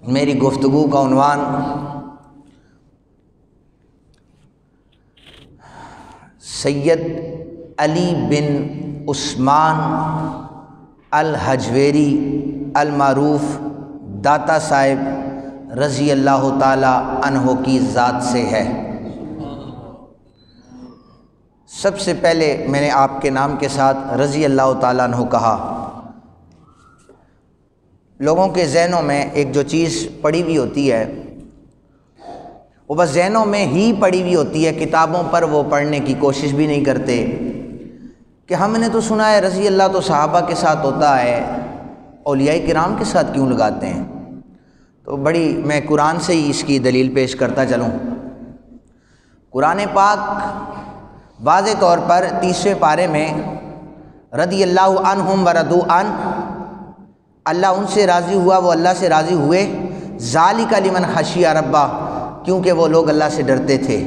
میری گفتگو کا عنوان سید علی بن عثمان الحجویری المعروف داتا صاحب رضی اللہ تعالی عنہ کی ذات سے ہے۔ سب سے پہلے میں نے آپ کے نام کے ساتھ رضی اللہ تعالیٰ عنہ کہا۔ لوگوں کے ذہنوں میں ایک جو چیز پڑی ہوئی ہوتی ہے وہ بس ذہنوں میں ہی پڑی ہوئی ہوتی ہے، کتابوں پر وہ پڑھنے کی کوشش بھی نہیں کرتے کہ ہم نے تو سنا ہے رضی اللہ تو صحابہ کے ساتھ ہوتا ہے، اولیاء کرام کے ساتھ کیوں لگاتے ہیں؟ تو میں قرآن سے ہی اس کی دلیل پیش کرتا چلوں۔ قرآن پاک واضح طور پر 30ویں پارے میں رضی اللہ عنہم ورضوا عنہ، اللہ ان سے راضی ہوا، وہ اللہ سے راضی ہوئے، ذالک لمن خشی ربہ، کیونکہ وہ لوگ اللہ سے ڈرتے تھے۔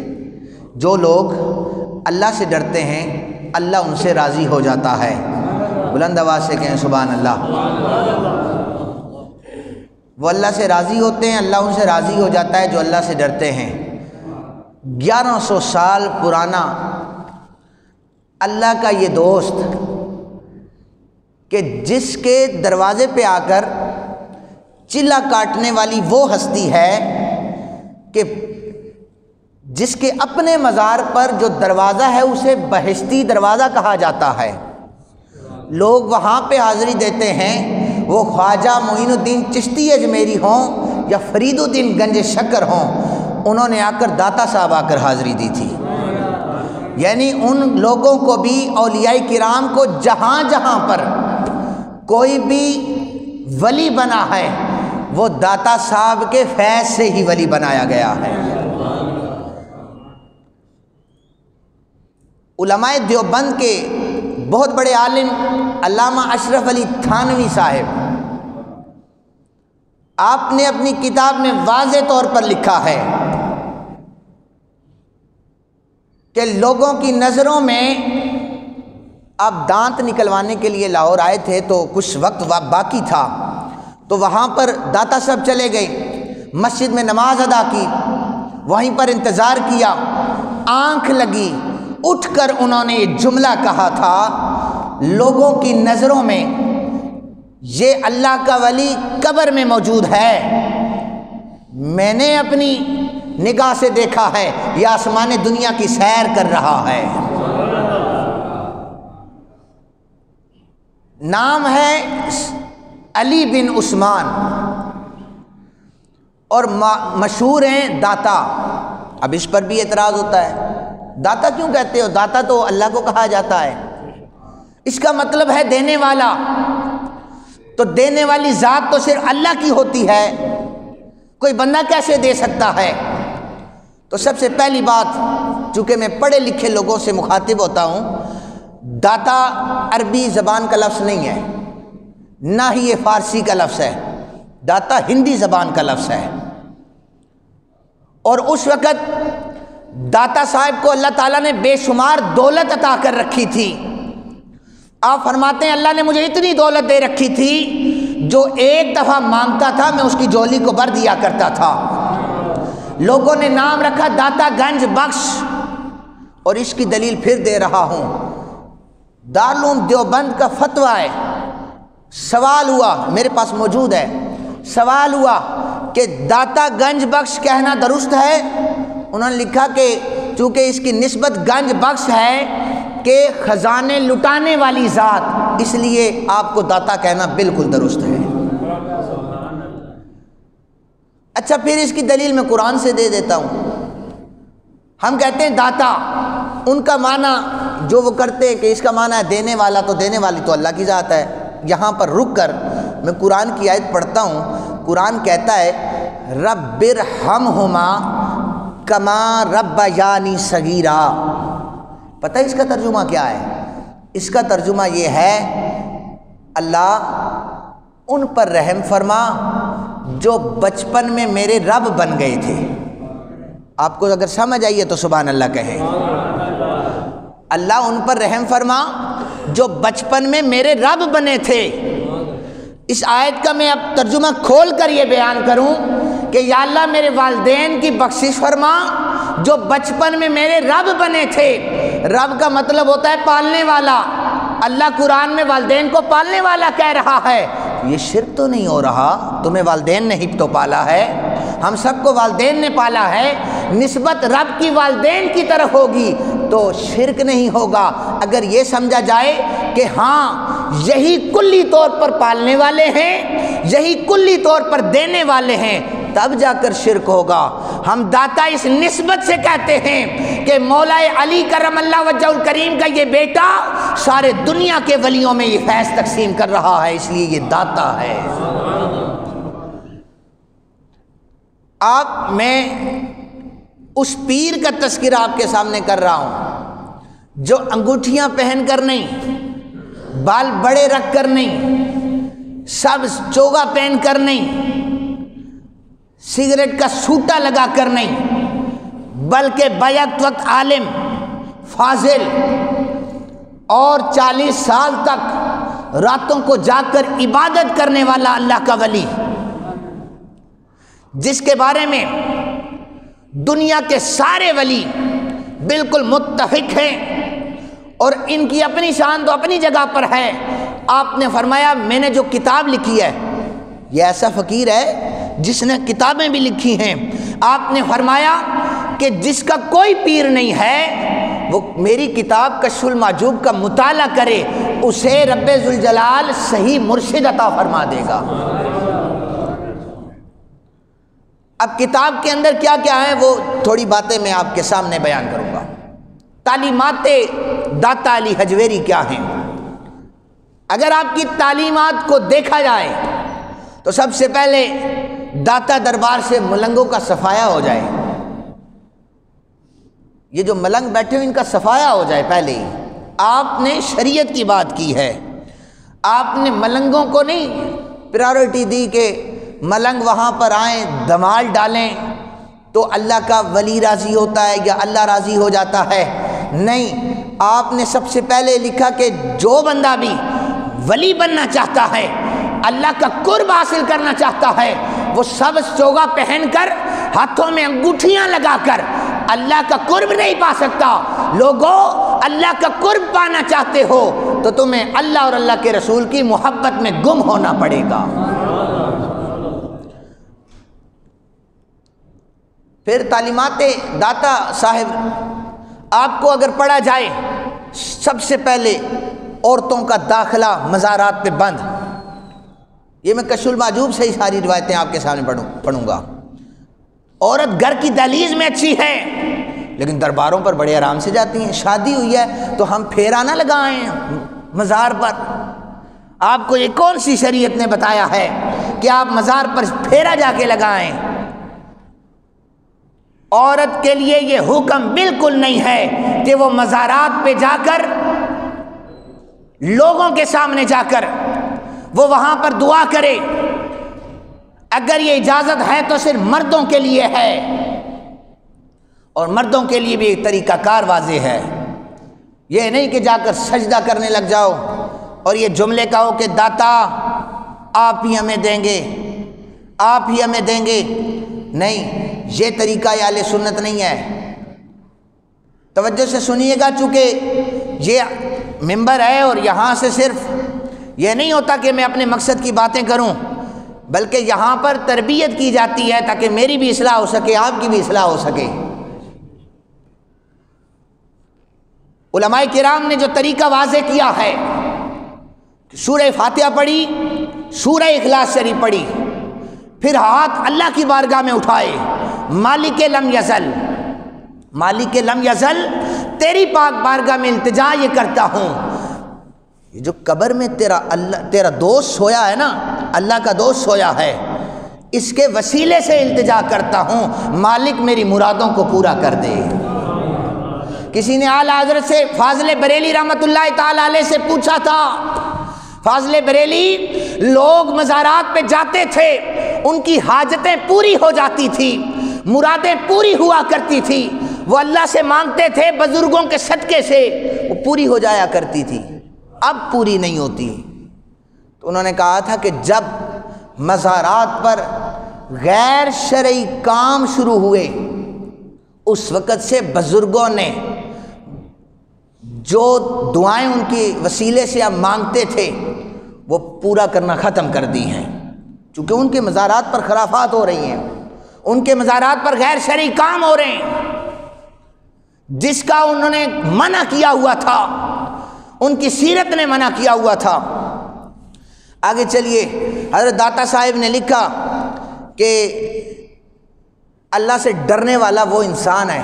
جو لوگ اللہ سے ڈرتے ہیں اللہ ان سے راضی ہو جاتا ہے۔ بلند آواز سے کہیں سبحان اللہ۔ وہ اللہ سے راضی ہوتے ہیں، اللہ ان سے راضی ہو جاتا ہے جو اللہ سے ڈرتے ہیں۔ 1100 سال پرانا اللہ کا یہ دوست کہ جس کے دروازے پہ آ کر چلا کاٹنے والی وہ ہستی ہے کہ جس کے اپنے مزار پر جو دروازہ ہے اسے بہشتی دروازہ کہا جاتا ہے، لوگ وہاں پہ حاضری دیتے ہیں، وہ خواجہ معین الدین چشتی اجمیری ہوں یا فرید الدین گنج شکر ہوں، انہوں نے آ کر داتا صاحب آ کر حاضری دی تھی۔ یعنی ان لوگوں کو بھی، اولیاء کرام کو جہاں جہاں پر کوئی بھی ولی بنا ہے وہ داتا صاحب کے فیض سے ہی ولی بنایا گیا ہے۔ علماء دیوبند کے بہت بڑے عالم علامہ اشرف علی تھانوی صاحب، آپ نے اپنی کتاب میں واضح طور پر لکھا ہے کہ لوگوں کی نظروں میں آپ دانت نکلوانے کے لیے لاہور آئے تھے تو کچھ وقت باقی تھا، تو وہاں پر داتا صاحب چلے گئے، مسجد میں نماز ادا کی، وہیں پر انتظار کیا، آنکھ لگی، اٹھ کر انہوں نے یہ جملہ کہا تھا، لوگوں کی نظروں میں یہ اللہ کا ولی قبر میں موجود ہے، میں نے اپنی نگاہ سے دیکھا ہے، یہ آسمان دنیا کی سیر کر رہا ہے۔ نام ہے علی بن عثمان اور مشہور ہیں داتا۔ اب اس پر بھی اعتراض ہوتا ہے، داتا کیوں کہتے ہو؟ داتا تو اللہ کو کہا جاتا ہے، اس کا مطلب ہے دینے والا، تو دینے والی ذات تو صرف اللہ کی ہوتی ہے، کوئی بندہ کیسے دے سکتا ہے؟ تو سب سے پہلی بات، چونکہ میں پڑھے لکھے لوگوں سے مخاطب ہوتا ہوں، داتا عربی زبان کا لفظ نہیں ہے، نہ ہی یہ فارسی کا لفظ ہے، داتا ہندی زبان کا لفظ ہے۔ اور اس وقت داتا صاحب کو اللہ تعالیٰ نے بے شمار دولت عطا کر رکھی تھی۔ آپ فرماتے ہیں اللہ نے مجھے اتنی دولت دے رکھی تھی جو ایک دفعہ مانگتا تھا میں اس کی جولی کو بھر دیا کرتا تھا۔ لوگوں نے نام رکھا داتا گنج بخش، اور اس کی دلیل پھر دے رہا ہوں، دارالعلوم دیوبند کا فتویٰ ہے۔ سوال ہوا، میرے پاس موجود ہے، سوال ہوا کہ داتا گنج بخش کہنا درست ہے؟ انہوں نے لکھا کہ چونکہ اس کی نسبت گنج بخش ہے کہ خزانے لٹانے والی ذات، اس لیے آپ کو داتا کہنا بالکل درست ہے۔ اچھا، پھر اس کی دلیل میں قرآن سے دے دیتا ہوں۔ ہم کہتے ہیں داتا، ان کا معنی جو وہ کرتے ہیں کہ اس کا معنی ہے دینے والا، تو دینے والی تو اللہ کی ذات ہے۔ یہاں پر رک کر میں قرآن کی آیت پڑھتا ہوں۔ قرآن کہتا ہے رب ارحمہما کما ربیانی صغیرا۔ پتہ ہے اس کا ترجمہ کیا ہے؟ اس کا ترجمہ یہ ہے اللہ ان پر رحم فرما جو بچپن میں میرے رب بن گئے تھے۔ آپ کو اگر سمجھ آئیے تو سبحان اللہ کہیں۔ اللہ ان پر رحم فرما جو بچپن میں میرے رب بنے تھے۔ اس آیت کا میں اب ترجمہ کھول کر یہ بیان کروں کہ یا اللہ میرے والدین کی بخشش فرما جو بچپن میں میرے رب بنے تھے۔ رب کا مطلب ہوتا ہے پالنے والا۔ اللہ قرآن میں والدین کو پالنے والا کہہ رہا ہے، یہ شرک تو نہیں ہو رہا؟ تمہیں والدین نے ہی تو پالا ہے، ہم سب کو والدین نے پالا ہے، نسبت رب کی والدین کی طرف ہوگی تو شرک نہیں ہوگا۔ اگر یہ سمجھا جائے کہ ہاں یہی کلی طور پر پالنے والے ہیں، یہی کلی طور پر دینے والے ہیں، تب جا کر شرک ہوگا۔ ہم داتا اس نسبت سے کہتے ہیں کہ مولا علی کرم اللہ وجہ الکریم کا یہ بیٹا سارے دنیا کے ولیوں میں یہ فیض تقسیم کر رہا ہے، اس لیے یہ داتا ہے۔ آپ میں اس پیر کا تذکرہ آپ کے سامنے کر رہا ہوں جو انگوٹھیاں پہن کر نہیں، بال بڑے رکھ کر نہیں، سب چوگا پہن کر نہیں، سگریٹ کا سوٹا لگا کر نہیں، بلکہ بیک وقت عالم، فاضل اور 40 سال تک راتوں کو جاگ کر عبادت کرنے والا اللہ کا ولی، جس کے بارے میں دنیا کے سارے ولی بالکل متفق ہیں اور ان کی اپنی شان تو اپنی جگہ پر ہے۔ آپ نے فرمایا میں نے جو کتاب لکھی ہے، یہ ایسا فقیر ہے جس نے کتابیں بھی لکھی ہیں، آپ نے فرمایا کہ جس کا کوئی پیر نہیں ہے وہ میری کتاب کشف المحجوب کا مطالعہ کرے، اسے رب ذوالجلال صحیح مرشد عطا فرما دے گا۔ اب کتاب کے اندر کیا کیا ہے وہ تھوڑی باتیں میں آپ کے سامنے بیان کروں گا۔ تعلیمات داتا علی حجویری کیا ہیں؟ اگر آپ کی تعلیمات کو دیکھا جائے تو سب سے پہلے داتا دربار سے ملنگوں کا صفایا ہو جائے، یہ جو ملنگ بیٹھے ہوئے ان کا صفایا ہو جائے۔ پہلے ہی آپ نے شریعت کی بات کی ہے، آپ نے ملنگوں کو نہیں پرائیورٹی دی کہ ملنگ وہاں پر آئیں دمال ڈالیں تو اللہ کا ولی راضی ہوتا ہے یا اللہ راضی ہو جاتا ہے، نہیں، آپ نے سب سے پہلے لکھا کہ جو بندہ بھی ولی بننا چاہتا ہے، اللہ کا قرب حاصل کرنا چاہتا ہے، وہ سب چوگا پہن کر ہاتھوں میں انگوٹھیاں لگا کر اللہ کا قرب نہیں پا سکتا۔ لوگوں، اللہ کا قرب پانا چاہتے ہو تو تمہیں اللہ اور اللہ کے رسول کی محبت میں گم ہونا پڑے گا۔ پھر تعلیمات داتا صاحب آپ کو اگر پڑھا جائے، سب سے پہلے عورتوں کا داخلہ مزارات پہ بند، یہ میں کشف المحجوب سے ہی ساری روایتیں آپ کے سامنے پڑھوں گا۔ عورت گھر کی دہلیز میں اچھی ہے لیکن درباروں پر بڑے آرام سے جاتی ہیں، شادی ہوئی ہے تو ہم پھیرا نہ لگائیں مزار پر۔ آپ کو یہ کون سی شریعت نے بتایا ہے کہ آپ مزار پر پھیرا جا کے لگائیں؟ عورت کے لیے یہ حکم بالکل نہیں ہے کہ وہ مزارات پہ جا کر لوگوں کے سامنے جا کر وہ وہاں پر دعا کرے۔ اگر یہ اجازت ہے تو صرف مردوں کے لیے ہے، اور مردوں کے لیے بھی ایک طریقہ کار واضح ہے، یہ نہیں کہ جا کر سجدہ کرنے لگ جاؤ اور یہ جملے کہو کہ داتا آپ ہی ہمیں دیں گے، آپ ہی ہمیں دیں گے، نہیں، یہ طریقہ اہل سنت نہیں ہے۔ توجہ سے سنیے گا، چونکہ یہ ممبر ہے اور یہاں سے صرف یہ نہیں ہوتا کہ میں اپنے مقصد کی باتیں کروں، بلکہ یہاں پر تربیت کی جاتی ہے تاکہ میری بھی اصلاح ہو سکے، آپ کی بھی اصلاح ہو سکے۔ علماء کرام نے جو طریقہ واضح کیا ہے، سورہ فاتحہ پڑھی، سورہ اخلاص شریف پڑھی، پھر ہاتھ اللہ کی بارگاہ میں اٹھائے، مالک لم یزل، مالک لم یزل، تیری پاک بارگاہ میں التجا یہ کرتا ہوں، یہ جو قبر میں تیرا دوست سویا ہے نا، اللہ کا دوست سویا ہے، اس کے وسیلے سے التجا کرتا ہوں، مالک میری مرادوں کو پورا کر دے۔ کسی نے اعلیٰ حضرت سے فاضل بریلی رحمۃ اللہ تعالی علیہ سے پوچھا تھا، فاضل بریلی لوگ مزارات پہ جاتے تھے، ان کی حاجتیں پوری ہو جاتی تھی، مرادیں پوری ہوا کرتی تھی، وہ اللہ سے مانگتے تھے بزرگوں کے صدقے سے، وہ پوری ہو جایا کرتی تھی، اب پوری نہیں ہوتی۔ تو انہوں نے کہا تھا کہ جب مزارات پر غیر شرعی کام شروع ہوئے اس وقت سے بزرگوں نے جو دعائیں ان کی وسیلے سے اب مانگتے تھے وہ پورا کرنا ختم کر دی ہیں، چونکہ ان کے مزارات پر خرافات ہو رہی ہیں، ان کے مزارات پر غیر شرعی کام ہو رہے ہیں، جس کا انہوں نے منع کیا ہوا تھا، ان کی سیرت نے منع کیا ہوا تھا۔ آگے چلیے، حضرت داتا صاحب نے لکھا کہ اللہ سے ڈرنے والا وہ انسان ہے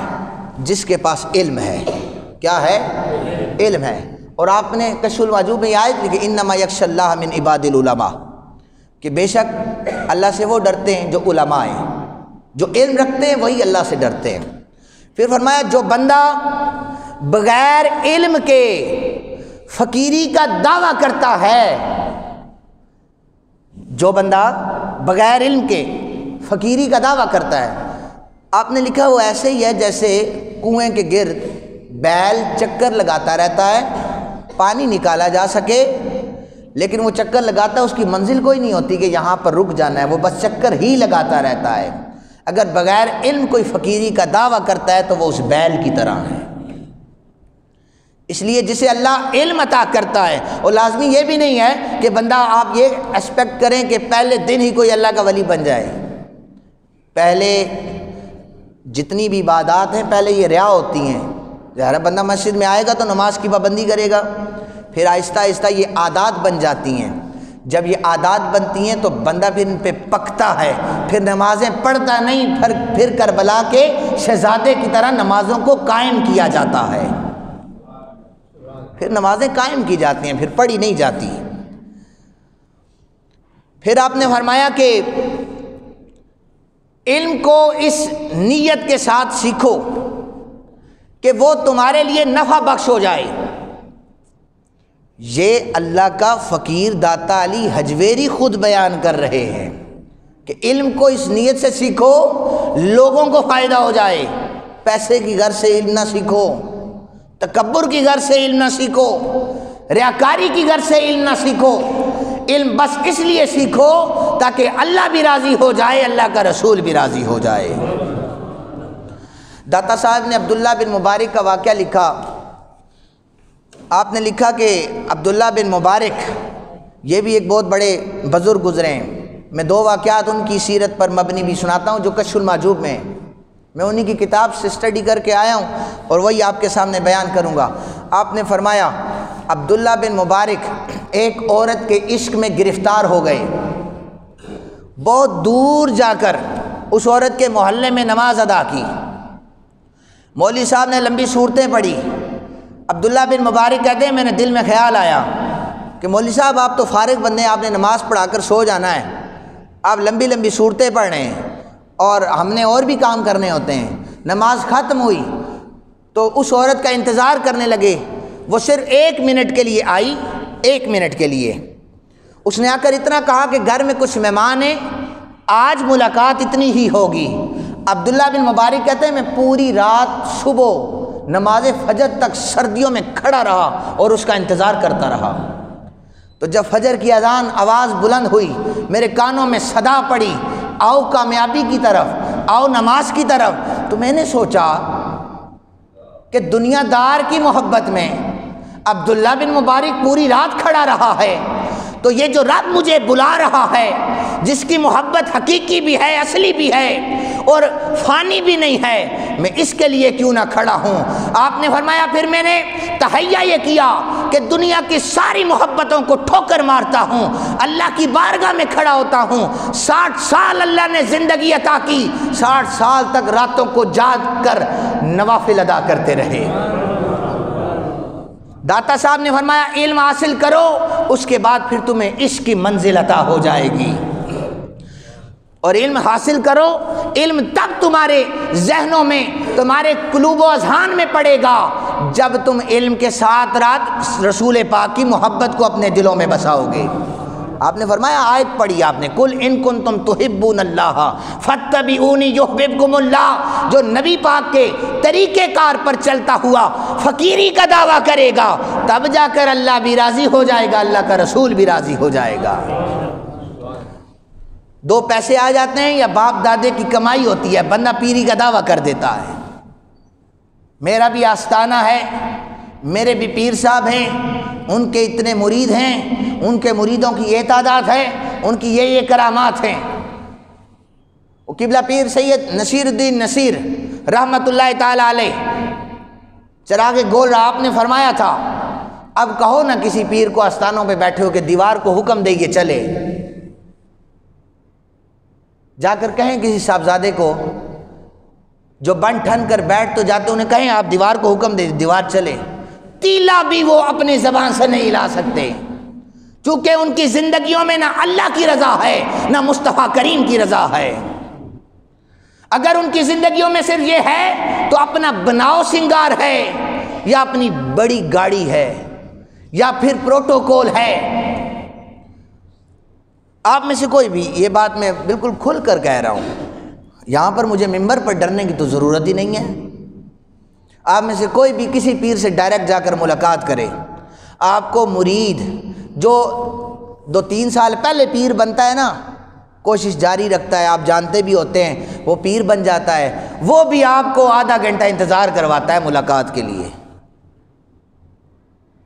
جس کے پاس علم ہے۔ کیا ہے؟ علم ہے۔ اور آپ نے کشف الواجوب میں یہ آیت لکھی انما یخشی اللہ من عباد العلماء، کہ بے شک اللہ سے وہ ڈرتے ہیں جو علماء ہیں، جو علم رکھتے ہیں وہی اللہ سے ڈرتے ہیں۔ پھر فرمایا جو بندہ بغیر علم کے فقیری کا دعویٰ کرتا ہے، جو بندہ بغیر علم کے فقیری کا دعویٰ کرتا ہے، آپ نے لکھا وہ ایسے ہی ہے جیسے کنویں کے گرد بیل چکر لگاتا رہتا ہے، پانی نکالا جا سکے، لیکن وہ چکر لگاتا ہے، اس کی منزل کوئی نہیں ہوتی کہ یہاں پر رک جانا ہے، وہ بس چکر ہی لگاتا رہتا ہے۔ اگر بغیر علم کوئی فقیری کا دعویٰ کرتا ہے تو وہ اس بیل کی طرح ہے۔ اس لیے جسے اللہ علم عطا کرتا ہے، اور لازمی یہ بھی نہیں ہے کہ بندہ آپ یہ ایکسپیکٹ کریں کہ پہلے دن ہی کوئی اللہ کا ولی بن جائے۔ پہلے جتنی بھی عبادات ہیں پہلے یہ ریا ہوتی ہیں۔ ظاہر بندہ مسجد میں آئے گا تو نماز کی پابندی کرے گا، پھر آہستہ آہستہ یہ عادات بن جاتی ہیں۔ جب یہ عادات بنتی ہیں تو بندہ پھر ان پہ پکتا ہے، پھر نمازیں پڑھتا نہیں، پھر کربلا کے شہزادے کی طرح نمازوں کو قائم کیا جاتا ہے، پھر نمازیں قائم کی جاتی ہیں، پھر پڑھی نہیں جاتی۔ پھر آپ نے فرمایا کہ علم کو اس نیت کے ساتھ سیکھو کہ وہ تمہارے لیے نفع بخش ہو جائے۔ یہ اللہ کا فقیر داتا علی حجویری خود بیان کر رہے ہیں کہ علم کو اس نیت سے سیکھو لوگوں کو فائدہ ہو جائے۔ پیسے کی غرض سے علم نہ سیکھو، تکبر کی غرض سے علم نہ سیکھو، ریاکاری کی غرض سے علم نہ سیکھو۔ علم بس اس لیے سیکھو تاکہ اللہ بھی راضی ہو جائے، اللہ کا رسول بھی راضی ہو جائے۔ داتا صاحب نے عبداللہ بن مبارک کا واقعہ لکھا۔ آپ نے لکھا کہ عبداللہ بن مبارک یہ بھی ایک بہت بڑے بزرگ گزرے ہیں۔ میں دو واقعات ان کی سیرت پر مبنی بھی سناتا ہوں جو کشف المحجوب میں، میں انہی کی کتاب سے اسٹڈی کر کے آیا ہوں اور وہی آپ کے سامنے بیان کروں گا۔ آپ نے فرمایا عبداللہ بن مبارک ایک عورت کے عشق میں گرفتار ہو گئے، بہت دور جا کر اس عورت کے محلے میں نماز ادا کی، مولوی صاحب نے لمبی صورتیں پڑھی۔ عبداللہ بن مبارک کہتے ہیں میں نے دل میں خیال آیا کہ مولوی صاحب آپ تو فارغ بندے ہیں، آپ نے نماز پڑھا کر سو جانا ہے، آپ لمبی لمبی صورتیں پڑھ رہے ہیں اور ہم نے اور بھی کام کرنے ہوتے ہیں۔ نماز ختم ہوئی تو اس عورت کا انتظار کرنے لگے، وہ صرف 1 منٹ کے لیے آئی، 1 منٹ کے لیے۔ اس نے آ کر اتنا کہا کہ گھر میں کچھ مہمان ہیں، آج ملاقات اتنی ہی ہوگی۔ عبداللہ بن مبارک کہتے ہیں میں پوری رات صبح نماز فجر تک سردیوں میں کھڑا رہا اور اس کا انتظار کرتا رہا۔ تو جب فجر کی اذان آواز بلند ہوئی، میرے کانوں میں صدا پڑی آؤ کامیابی کی طرف، آؤ نماز کی طرف، تو میں نے سوچا کہ دنیا دار کی محبت میں عبداللہ بن مبارک پوری رات کھڑا رہا ہے، تو یہ جو رب مجھے بلا رہا ہے، جس کی محبت حقیقی بھی ہے، اصلی بھی ہے اور فانی بھی نہیں ہے، میں اس کے لیے کیوں نہ کھڑا ہوں۔ آپ نے فرمایا پھر میں نے تہیہ یہ کیا کہ دنیا کی ساری محبتوں کو ٹھوکر مارتا ہوں، اللہ کی بارگاہ میں کھڑا ہوتا ہوں۔ 60 سال اللہ نے زندگی عطا کی، 60 سال تک راتوں کو جاگ کر نوافل ادا کرتے رہے۔ داتا صاحب نے فرمایا علم حاصل کرو، اس کے بعد پھر تمہیں عشق کی منزل عطا ہو جائے گی، اور علم حاصل کرو، علم تب تمہارے ذہنوں میں، تمہارے قلوب و اذہان میں پڑے گا جب تم علم کے ساتھ رات رسول پاک کی محبت کو اپنے دلوں میں بساؤ گے۔ آپ نے فرمایا آیت پڑھی آپ نے، قل ان کنتم تحبون اللہ فاتبعونی یحببکم اللہ، جو نبی پاک کے طریقہ کار پر چلتا ہوا فقیری کا دعویٰ کرے گا تب جا کر اللہ بھی راضی ہو جائے گا، اللہ کا رسول بھی راضی ہو جائے گا۔ دو پیسے آ جاتے ہیں یا باپ دادے کی کمائی ہوتی ہے، بندہ پیری کا دعویٰ کر دیتا ہے، میرا بھی آستانہ ہے، میرے بھی پیر صاحب ہیں، ان کے اتنے مرید ہیں، ان کے مریدوں کی یہ تعداد ہے، ان کی یہ کرامات ہیں۔ وہ قبلہ پیر سید نصیر الدین نصیر رحمۃ اللہ تعالی علیہ چراغ گول آپ نے فرمایا تھا، اب کہو نہ کسی پیر کو آستانوں پہ بیٹھے ہو کہ دیوار کو حکم دے یہ چلے، جا کر کہیں کسی صاحبزادے کو جو بن ٹھن کر بیٹھ تو جاتے، انہیں کہیں آپ دیوار کو حکم دے دیوار چلے، تیلا بھی وہ اپنی زبان سے نہیں لا سکتے، چونکہ ان کی زندگیوں میں نہ اللہ کی رضا ہے نہ مصطفیٰ کریم کی رضا ہے۔ اگر ان کی زندگیوں میں صرف یہ ہے تو اپنا بناؤ سنگار ہے، یا اپنی بڑی گاڑی ہے، یا پھر پروٹوکول ہے۔ آپ میں سے کوئی بھی، یہ بات میں بالکل کھل کر کہہ رہا ہوں، یہاں پر مجھے ممبر پر ڈرنے کی تو ضرورت ہی نہیں ہے، آپ میں سے کوئی بھی کسی پیر سے ڈائریکٹ جا کر ملاقات کرے، آپ کو مرید جو 2-3 سال پہلے پیر بنتا ہے نا، کوشش جاری رکھتا ہے، آپ جانتے بھی ہوتے ہیں، وہ پیر بن جاتا ہے، وہ بھی آپ کو آدھا گھنٹہ انتظار کرواتا ہے ملاقات کے لیے۔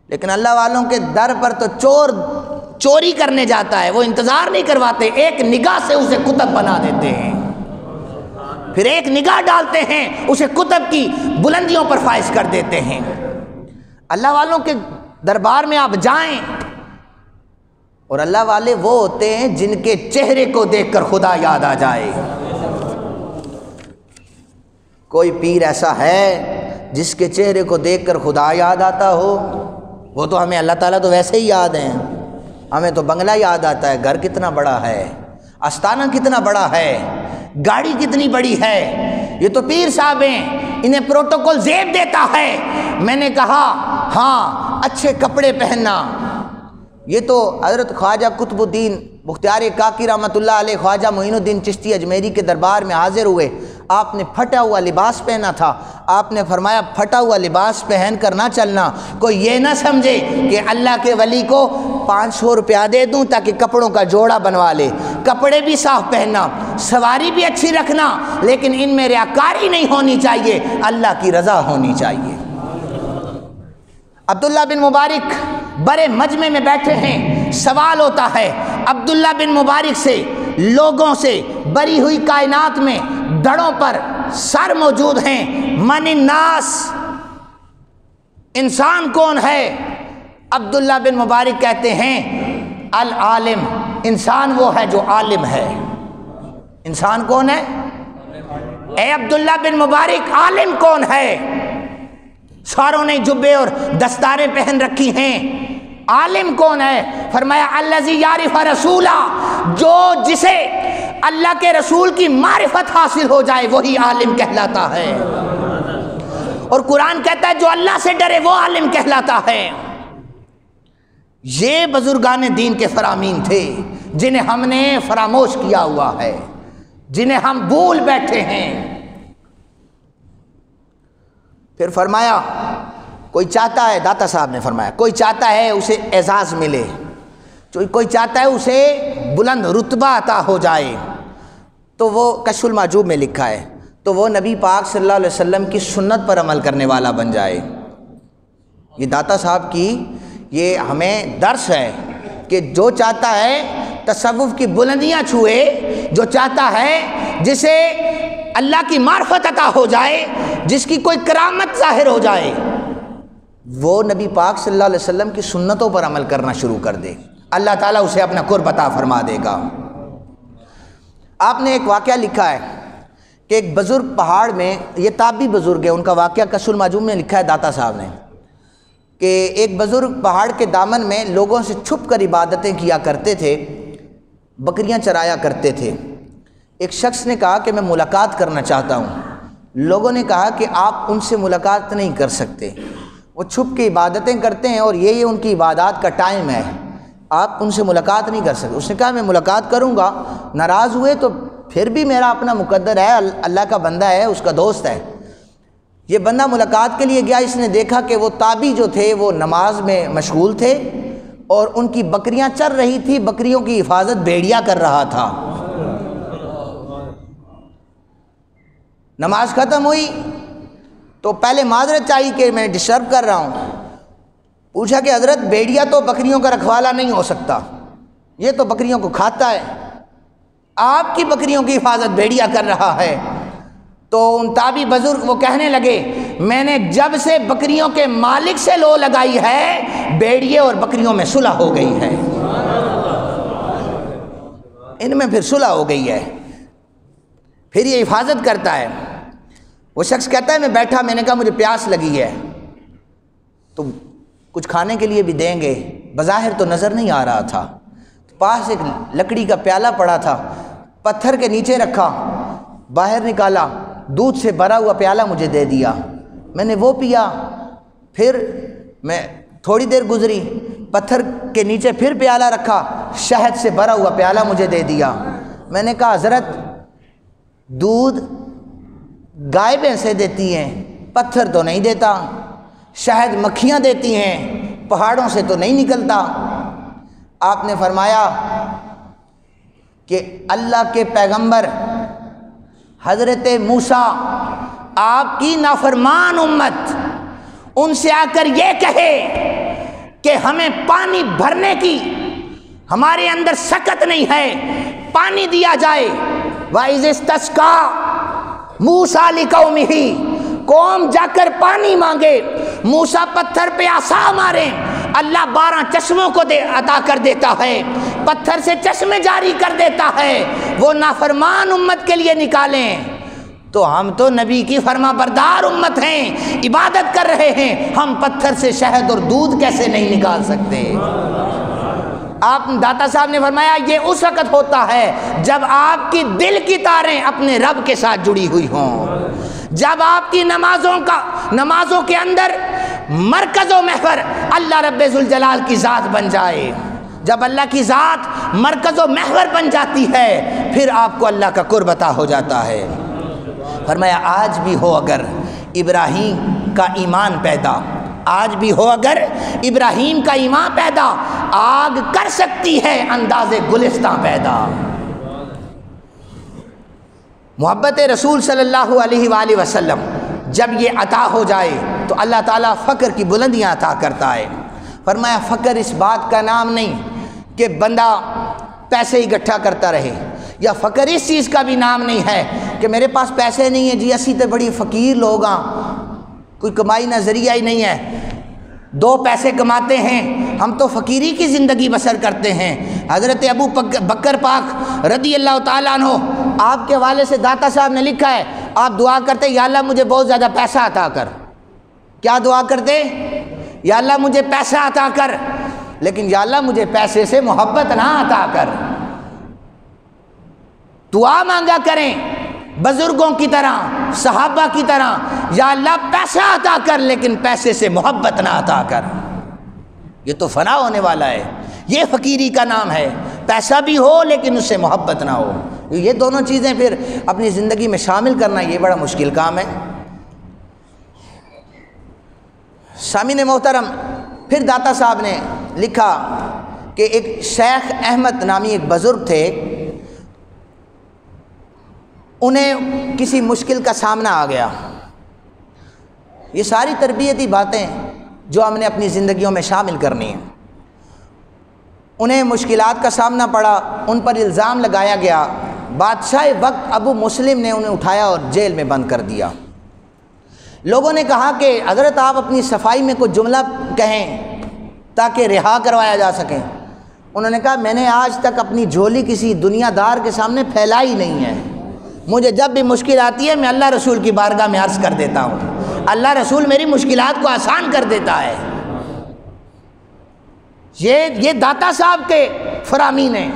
لیکن اللہ والوں کے در پر تو چور چوری کرنے جاتا ہے، وہ انتظار نہیں کرواتے، ایک نگاہ سے اسے کتب بنا دیتے ہیں، پھر ایک نگاہ ڈالتے ہیں اسے کتب کی بلندیوں پر فائز کر دیتے ہیں۔ اللہ والوں کے دربار میں آپ جائیں، اور اللہ والے وہ ہوتے ہیں جن کے چہرے کو دیکھ کر خدا یاد آ جائے۔ کوئی پیر ایسا ہے جس کے چہرے کو دیکھ کر خدا یاد آتا ہو؟ وہ تو ہمیں اللہ تعالیٰ تو ویسے ہی یاد ہیں، ہمیں تو بنگلہ یاد آتا ہے، گھر کتنا بڑا ہے، آستانہ کتنا بڑا ہے، گاڑی کتنی بڑی ہے۔ یہ تو پیر صاحب ہیں، انہیں پروٹوکول زیب دیتا ہے۔ میں نے کہا ہاں اچھے کپڑے پہننا، یہ تو حضرت خواجہ قطب الدین بختیار کاکی رحمۃ اللہ علیہ، خواجہ معین الدین چشتی اجمیری کے دربار میں حاضر ہوئے، آپ نے پھٹا ہوا لباس پہنا تھا، آپ نے فرمایا پھٹا ہوا لباس پہن کر نہ چلنا، کوئی یہ نہ سمجھے کہ اللہ کے ولی کو 500 روپیہ دے دوں تاکہ کپڑوں کا جوڑا بنوا لے، کپڑے بھی صاف پہننا، سواری بھی اچھی رکھنا، لیکن ان میں ریاکاری نہیں ہونی چاہیے، اللہ کی رضا ہونی چاہیے۔ عبداللہ بن مبارک بڑے مجمع میں بیٹھے ہیں، سوال ہوتا ہے عبداللہ بن مبارک سے، لوگوں سے، بری ہوئی کائنات میں دڑوں پر سر موجود ہیں، من الناس، انسان کون ہے؟ عبداللہ بن مبارک کہتے ہیں العالم، انسان وہ ہے جو عالم ہے۔ انسان کون ہے؟ اے عبداللہ بن مبارک عالم کون ہے؟ ساروں نے جبے اور دستاریں پہن رکھی ہیں، عالم کون ہے؟ فرمایا الذی یعرف رسولہ، جو جسے اللہ کے رسول کی معرفت حاصل ہو جائے وہی عالم کہلاتا ہے، اور قرآن کہتا ہے جو اللہ سے ڈرے وہ عالم کہلاتا ہے۔ یہ بزرگان دین کے فرامین تھے جنہیں ہم نے فراموش کیا ہوا ہے، جنہیں ہم بھول بیٹھے ہیں۔ پھر فرمایا کوئی چاہتا ہے، داتا صاحب نے فرمایا کوئی چاہتا ہے اسے اعزاز ملے، کوئی چاہتا ہے اسے بلند رتبہ عطا ہو جائے، تو وہ کشف المحجوب میں لکھا ہے، تو وہ نبی پاک صلی اللہ علیہ وسلم کی سنت پر عمل کرنے والا بن جائے۔ یہ داتا صاحب کی یہ ہمیں درس ہے کہ جو چاہتا ہے تصوف کی بلندیاں چھوئے، جو چاہتا ہے جسے اللہ کی معرفت عطا ہو جائے، جس کی کوئی کرامت ظاہر ہو جائے، وہ نبی پاک صلی اللہ علیہ وسلم کی سنتوں پر عمل کرنا شروع کر دے، اللہ تعالیٰ اسے اپنا قرب عطا فرما دے گا۔ آپ نے ایک واقعہ لکھا ہے کہ ایک بزرگ پہاڑ میں، یہ تابعی بزرگ ہے، ان کا واقعہ کشف المحجوب میں لکھا ہے داتا صاحب نے، کہ ایک بزرگ پہاڑ کے دامن میں لوگوں سے چھپ کر عبادتیں کیا کرتے تھے، بکریاں چرایا کرتے تھے۔ ایک شخص نے کہا کہ میں ملاقات کرنا چاہتا ہوں، لوگوں نے کہا کہ آپ ان سے ملاقات نہیں کر سکتے، وہ چھپ کے عبادتیں کرتے ہیں اور یہ ان کی عبادات کا ٹائم ہے، آپ ان سے ملاقات نہیں کر سکتے۔ اس نے کہا میں ملاقات کروں گا، ناراض ہوئے تو پھر بھی میرا اپنا مقدر ہے، اللہ کا بندہ ہے، اس کا دوست ہے۔ یہ بندہ ملاقات کے لیے گیا، اس نے دیکھا کہ وہ تابی جو تھے وہ نماز میں مشغول تھے اور ان کی بکریاں چر رہی تھی، بکریوں کی حفاظت بھیڑیا کر رہا تھا۔ نماز ختم ہوئی تو پہلے معذرت چاہیے کہ میں ڈسٹرب کر رہا ہوں، پوچھا کہ حضرت بھیڑیا تو بکریوں کا رکھوالا نہیں ہو سکتا، یہ تو بکریوں کو کھاتا ہے، آپ کی بکریوں کی حفاظت بھیڑیا کر رہا ہے۔ تو ان تابی بزرگ وہ کہنے لگے میں نے جب سے بکریوں کے مالک سے لو لگائی ہے، بھیڑیے اور بکریوں میں صلح ہو گئی ہے، ان میں پھر صلح ہو گئی ہے، پھر یہ حفاظت کرتا ہے۔ وہ شخص کہتا ہے میں بیٹھا، میں نے کہا مجھے پیاس لگی ہے، تو کچھ کھانے کے لیے بھی دیں گے؟ بظاہر تو نظر نہیں آ رہا تھا، پاس ایک لکڑی کا پیالہ پڑا تھا، پتھر کے نیچے رکھا، باہر نکالا، دودھ سے بھرا ہوا پیالہ مجھے دے دیا، میں نے وہ پیا۔ پھر میں تھوڑی دیر گزری، پتھر کے نیچے پھر پیالہ رکھا، شہد سے بھرا ہوا پیالہ مجھے دے دیا۔ میں نے کہا حضرت دودھ گائے بھینسیں دیتی ہیں، پتھر تو نہیں دیتا، شہد مکھیاں دیتی ہیں، پہاڑوں سے تو نہیں نکلتا۔ آپ نے فرمایا کہ اللہ کے پیغمبر حضرت موسیٰ آپ کی نافرمان امت ان سے آ کر یہ کہے کہ ہمیں پانی بھرنے کی ہمارے اندر سکت نہیں ہے، پانی دیا جائے۔ وَإِذِ اسْتَسْقَىٰ مُوسَىٰ لِقَوْمِهِ، قوم جا کر پانی مانگے، موسیٰ پتھر پہ عصا مارے، اللہ 12 چشموں کو عطا کر دیتا ہے، پتھر سے چشمے جاری کر دیتا ہے، وہ نافرمان امت کے لیے نکالیں۔ تو ہم تو نبی کی فرما بردار امت ہیں، عبادت کر رہے ہیں، ہم پتھر سے شہد اور دودھ کیسے نہیں نکال سکتے؟ آپ داتا صاحب نے فرمایا یہ اس وقت ہوتا ہے جب آپ کی دل کی تاریں اپنے رب کے ساتھ جڑی ہوئی ہوں، جب آپ کی نمازوں کے اندر مرکز و محور اللہ رب ذوالجلال کی ذات بن جائے۔ جب اللہ کی ذات مرکز و محور بن جاتی ہے پھر آپ کو اللہ کا قرب عطا ہو جاتا ہے۔ فرمایا آج بھی ہو اگر ابراہیم کا ایمان پیدا، آج بھی ہو اگر ابراہیم کا ایمان پیدا، آگ کر سکتی ہے انداز گلستان پیدا۔ محبت رسول صلی اللہ علیہ وآلہ وسلم جب یہ عطا ہو جائے تو اللہ تعالیٰ فقر کی بلندیاں عطا کرتا ہے۔ فرمایا فقر اس بات کا نام نہیں کہ بندہ پیسے اکٹھا کرتا رہے، یا فقر اس چیز کا بھی نام نہیں ہے کہ میرے پاس پیسے نہیں ہیں جی، اسی تے بڑی فقیر لوگ ہاں، کوئی کمائی نہ ذریعہ ہی نہیں ہے، 2 پیسے کماتے ہیں، ہم تو فقیری کی زندگی بسر کرتے ہیں۔ حضرت ابو بکر پاک رضی اللہ تعالیٰ عنہ آپ کے حوالے سے داتا صاحب نے لکھا ہے، آپ دعا کرتے یا اللہ مجھے بہت زیادہ پیسہ عطا کر۔ کیا دعا کرتے؟ یا اللہ مجھے پیسہ عطا کر، لیکن یا اللہ مجھے پیسے سے محبت نہ عطا کر۔ دعا مانگا کریں بزرگوں کی طرح، صحابہ کی طرح، یا اللہ پیسہ عطا کر لیکن پیسے سے محبت نہ عطا کر، یہ تو فنا ہونے والا ہے، یہ فقیری کا نام ہے، پیسہ بھی ہو لیکن اس سے محبت نہ ہو۔ یہ دونوں چیزیں پھر اپنی زندگی میں شامل کرنا یہ بڑا مشکل کام ہے۔ سامعین محترم، پھر داتا صاحب نے لکھا کہ ایک شیخ احمد نامی ایک بزرگ تھے، انہیں کسی مشکل کا سامنا آ گیا۔ یہ ساری تربیتی باتیں جو ہم نے اپنی زندگیوں میں شامل کرنی ہیں۔ انہیں مشکلات کا سامنا پڑا، ان پر الزام لگایا گیا، بادشاہ وقت ابو مسلم نے انہیں اٹھایا اور جیل میں بند کر دیا۔ لوگوں نے کہا کہ حضرت آپ اپنی صفائی میں کوئی جملہ کہیں تاکہ رہا کروایا جا سکے۔ انہوں نے کہا میں نے آج تک اپنی جھولی کسی دنیا دار کے سامنے پھیلائی نہیں ہے، مجھے جب بھی مشکل آتی ہے میں اللہ رسول کی بارگاہ میں عرض کر دیتا ہوں، اللہ رسول میری مشکلات کو آسان کر دیتا ہے۔ یہ داتا صاحب کے فرامین ہیں۔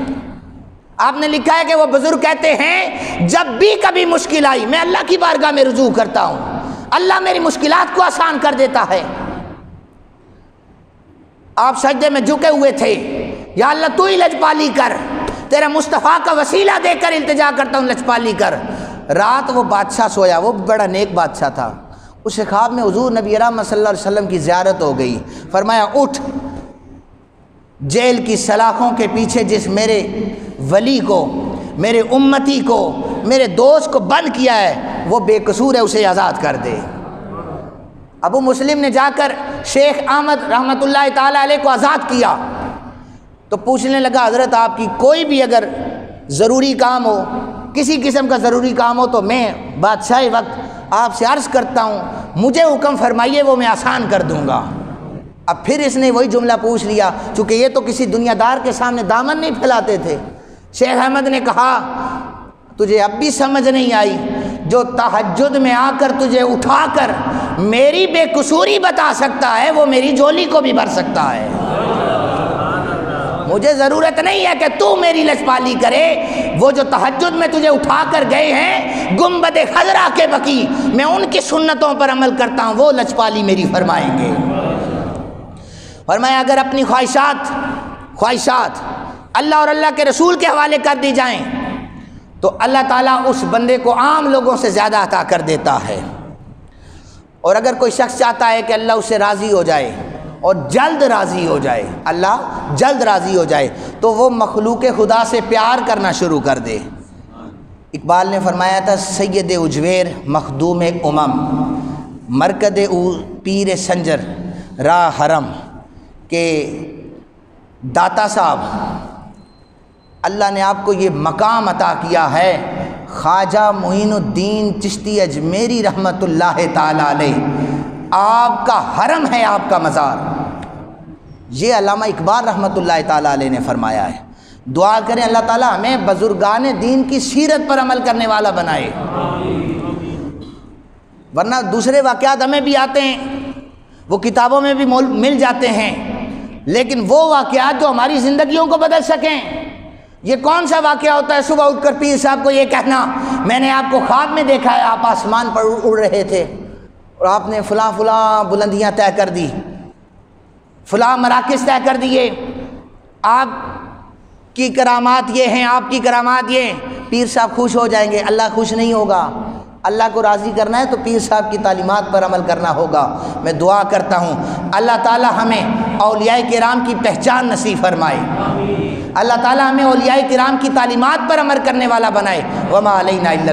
آپ نے لکھا ہے کہ وہ بزرگ کہتے ہیں جب بھی کبھی مشکل آئی میں اللہ کی بارگاہ میں رجوع کرتا ہوں، اللہ میری مشکلات کو آسان کر دیتا ہے۔ آپ سجدے میں جھکے ہوئے تھے، یا اللہ تو ہی لجپالی کر، تیرا مصطفیٰ کا وسیلہ دے کر التجا کرتا ہوں لجپالی کر۔ رات وہ بادشاہ سویا، وہ بڑا نیک بادشاہ تھا، اس خواب میں حضور نبی رحمت صلی اللہ علیہ وسلم کی زیارت ہو گئی۔ فرمایا اٹھ، جیل کی سلاخوں کے پیچھے جس میرے ولی کو، میرے امتی کو، میرے دوست کو بند کیا ہے وہ بے قصور ہے، اسے آزاد کر دے۔ ابو مسلم نے جا کر شیخ احمد رحمۃ اللہ تعالیٰ علیہ کو آزاد کیا تو پوچھنے لگا حضرت آپ کی کوئی بھی اگر ضروری کام ہو، کسی قسم کا ضروری کام ہو تو میں بادشاہ وقت آپ سے عرض کرتا ہوں، مجھے حکم فرمائیے وہ میں آسان کر دوں گا۔ اب پھر اس نے وہی جملہ پوچھ لیا، چونکہ یہ تو کسی دنیا دار کے سامنے دامن نہیں پھیلاتے تھے۔ شیخ احمد نے کہا تجھے اب بھی سمجھ نہیں آئی، جو تہجد میں آ کر تجھے اٹھا کر میری بے قصوری بتا سکتا ہے وہ میری جھولی کو بھی بھر سکتا ہے۔ مجھے ضرورت نہیں ہے کہ تو میری لجپالی کرے، وہ جو تہجد میں تجھے اٹھا کر گئے ہیں گنبد خضرا کے بقی، میں ان کی سنتوں پر عمل کرتا ہوں، وہ لجپالی میری فرمائیں گے۔ فرمایا اگر اپنی خواہشات اللہ اور اللہ کے رسول کے حوالے کر دی جائیں تو اللہ تعالیٰ اس بندے کو عام لوگوں سے زیادہ عطا کر دیتا ہے، اور اگر کوئی شخص چاہتا ہے کہ اللہ اس سے راضی ہو جائے اور جلد راضی ہو جائے، اللہ جلد راضی ہو جائے، تو وہ مخلوق خدا سے پیار کرنا شروع کر دے۔ اقبال نے فرمایا تھا سید اجویر مخدوم مرکد پیر سنجر راہ حرم، کہ داتا صاحب اللہ نے آپ کو یہ مقام عطا کیا ہے، خواجہ معین الدین چشتی اجمیری رحمۃ اللہ تعالی علیہ، آپ کا حرم ہے، آپ کا مزار۔ یہ علامہ اقبال رحمۃ اللہ تعالی علیہ نے فرمایا ہے۔ دعا کریں اللہ تعالیٰ ہمیں بزرگان دین کی سیرت پر عمل کرنے والا بنائے، ورنہ دوسرے واقعات ہمیں بھی آتے ہیں، وہ کتابوں میں بھی مل جاتے ہیں، لیکن وہ واقعات جو ہماری زندگیوں کو بدل سکیں، یہ کون سا واقعہ ہوتا ہے صبح اٹھ کر پیر صاحب کو یہ کہنا میں نے آپ کو خواب میں دیکھا ہے آپ آسمان پر اڑ رہے تھے اور آپ نے فلاں فلاں بلندیاں طے کر دی، فلاں مراکز طے کر دیے، آپ کی کرامات یہ ہیں، آپ کی کرامات یہ ہیں۔ پیر صاحب خوش ہو جائیں گے، اللہ خوش نہیں ہوگا۔ اللہ کو راضی کرنا ہے تو پیر صاحب کی تعلیمات پر عمل کرنا ہوگا۔ میں دعا کرتا ہوں اللہ تعالی ہمیں اولیاء کرام کی پہچان نصیب فرمائے، اللہ تعالی ہمیں اولیاء کرام کی تعلیمات پر عمل کرنے والا بنائے۔ وما علینا الا